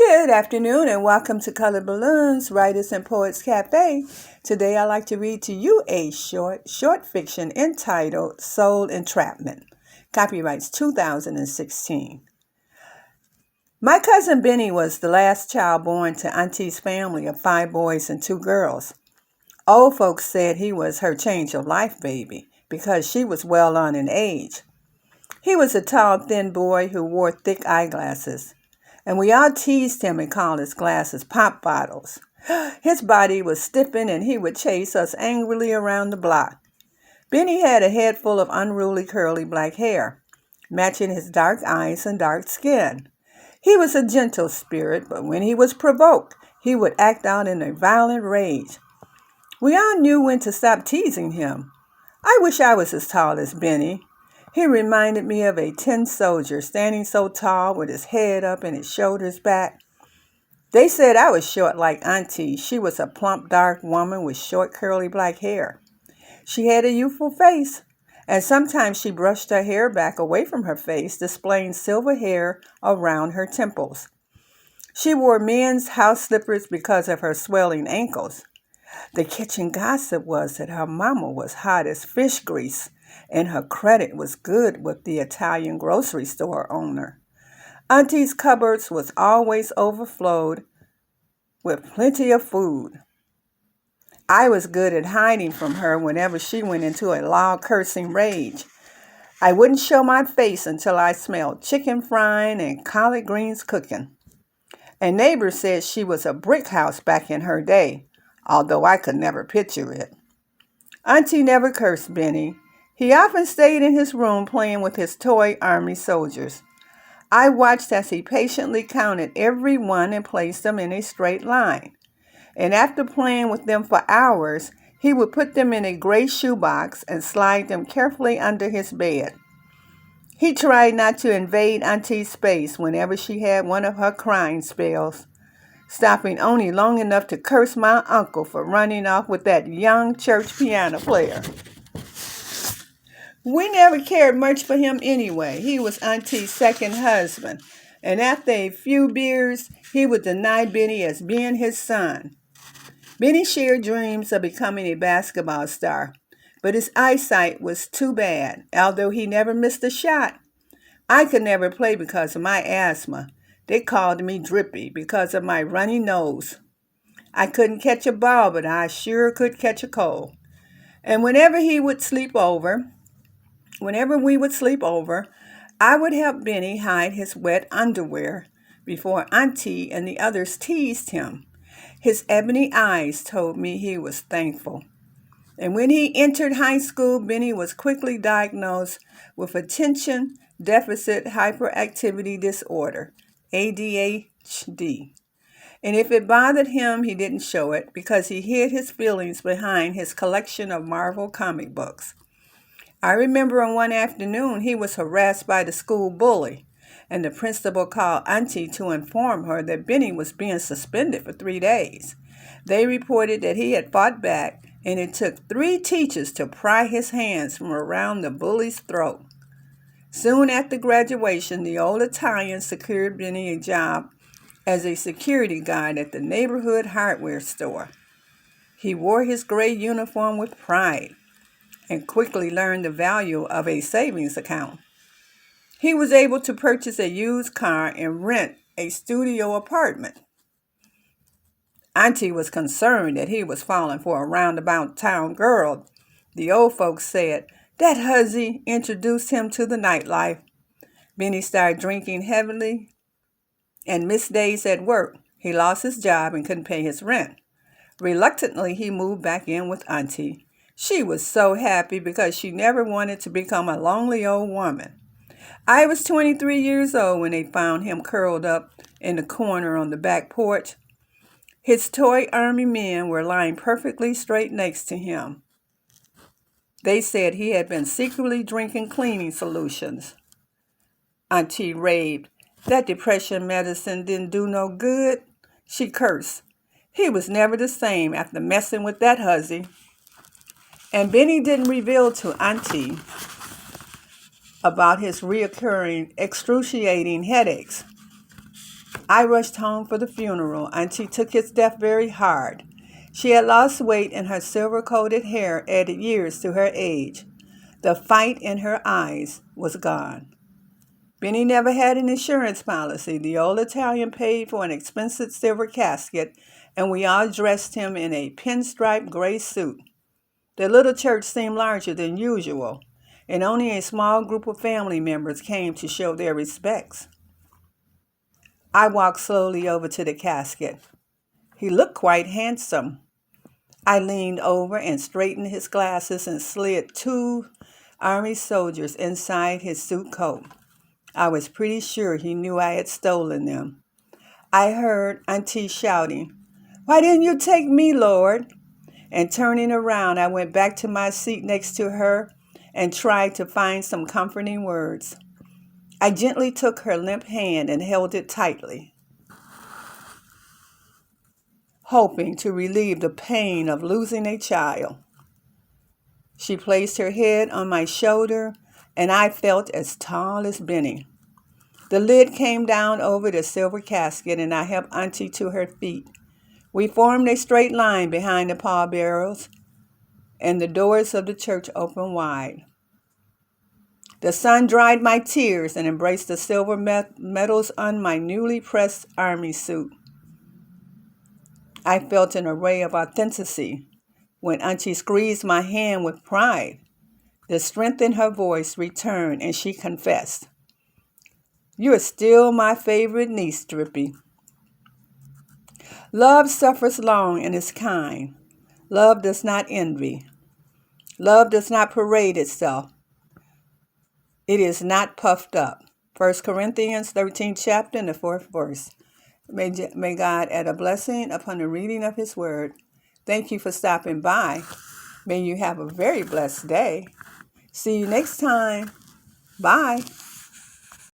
Good afternoon and welcome to Color Balloons, Writers and Poets Cafe. Today I'd like to read to you a short fiction entitled Soul Entrapment. Copyrights 2016. My cousin Benny was the last child born to Auntie's family of 5 boys and 2 girls. Old folks said he was her change of life baby because she was well on in age. He was a tall, thin boy who wore thick eyeglasses. And we all teased him and called his glasses pop bottles. His body was stiffened and he would chase us angrily around the block. Benny had a head full of unruly curly black hair, matching his dark eyes and dark skin. He was a gentle spirit, but when he was provoked, he would act out in a violent rage. We all knew when to stop teasing him. I wish I was as tall as Benny. He reminded me of a tin soldier standing so tall with his head up and his shoulders back. They said I was short like Auntie. She was a plump, dark woman with short, curly black hair. She had a youthful face, and sometimes she brushed her hair back away from her face, displaying silver hair around her temples. She wore men's house slippers because of her swelling ankles. The kitchen gossip was that her mama was hot as fish grease, and her credit was good with the Italian grocery store owner. Auntie's cupboards was always overflowed with plenty of food. I was good at hiding from her whenever she went into a loud cursing rage. I wouldn't show my face until I smelled chicken frying and collard greens cooking. A neighbor said she was a brick house back in her day, although I could never picture it. Auntie never cursed Benny. He often stayed in his room playing with his toy army soldiers. I watched as he patiently counted every one and placed them in a straight line. And after playing with them for hours, he would put them in a gray shoebox and slide them carefully under his bed. He tried not to invade Auntie's space whenever she had one of her crying spells, stopping only long enough to curse my uncle for running off with that young church piano player. We never cared much for him anyway. He was Auntie's second husband, and after a few beers, he would deny Benny as being his son. Benny shared dreams of becoming a basketball star, but his eyesight was too bad, although he never missed a shot. I could never play because of my asthma. They called me Drippy because of my runny nose. I couldn't catch a ball, but I sure could catch a cold. And whenever we would sleep over, I would help Benny hide his wet underwear before Auntie and the others teased him. His ebony eyes told me he was thankful. And when he entered high school, Benny was quickly diagnosed with attention deficit hyperactivity disorder, ADHD. And if it bothered him, he didn't show it because he hid his feelings behind his collection of Marvel comic books. I remember on one afternoon he was harassed by the school bully, and the principal called Auntie to inform her that Benny was being suspended for 3 days. They reported that he had fought back, and it took 3 teachers to pry his hands from around the bully's throat. Soon after graduation, the old Italian secured Benny a job as a security guard at the neighborhood hardware store. He wore his gray uniform with pride and quickly learned the value of a savings account. He was able to purchase a used car and rent a studio apartment. Auntie was concerned that he was falling for a roundabout town girl. The old folks said that hussy introduced him to the nightlife. Benny started drinking heavily and missed days at work. He lost his job and couldn't pay his rent. Reluctantly, he moved back in with Auntie. She was so happy because she never wanted to become a lonely old woman. I was 23 years old when they found him curled up in the corner on the back porch. His toy army men were lying perfectly straight next to him. They said he had been secretly drinking cleaning solutions. Auntie raved. That depression medicine didn't do no good. She cursed. He was never the same after messing with that hussy. And Benny didn't reveal to Auntie about his reoccurring excruciating headaches. I rushed home for the funeral. Auntie took his death very hard. She had lost weight and her silver-coated hair added years to her age. The fight in her eyes was gone. Benny never had an insurance policy. The old Italian paid for an expensive silver casket, and we all dressed him in a pinstripe gray suit. The little church seemed larger than usual, and only a small group of family members came to show their respects. I walked slowly over to the casket. He looked quite handsome. I leaned over and straightened his glasses and slid 2 army soldiers inside his suit coat. I was pretty sure he knew I had stolen them. I heard Auntie shouting, "Why didn't you take me, Lord?" And turning around, I went back to my seat next to her and tried to find some comforting words. I gently took her limp hand and held it tightly, hoping to relieve the pain of losing a child. She placed her head on my shoulder, and I felt as tall as Benny. The lid came down over the silver casket, and I helped Auntie to her feet. We formed a straight line behind the pallbearers, and the doors of the church opened wide. The sun dried my tears and embraced the silver medals on my newly pressed army suit. I felt an array of authenticity when Auntie squeezed my hand with pride. The strength in her voice returned, and she confessed, "You're still my favorite niece, Drippy." Love suffers long and is kind. Love does not envy. Love does not parade itself. It is not puffed up. 1 Corinthians 13th chapter and the 4th verse. May God add a blessing upon the reading of His Word. Thank you for stopping by. May you have a very blessed day. See you next time. Bye.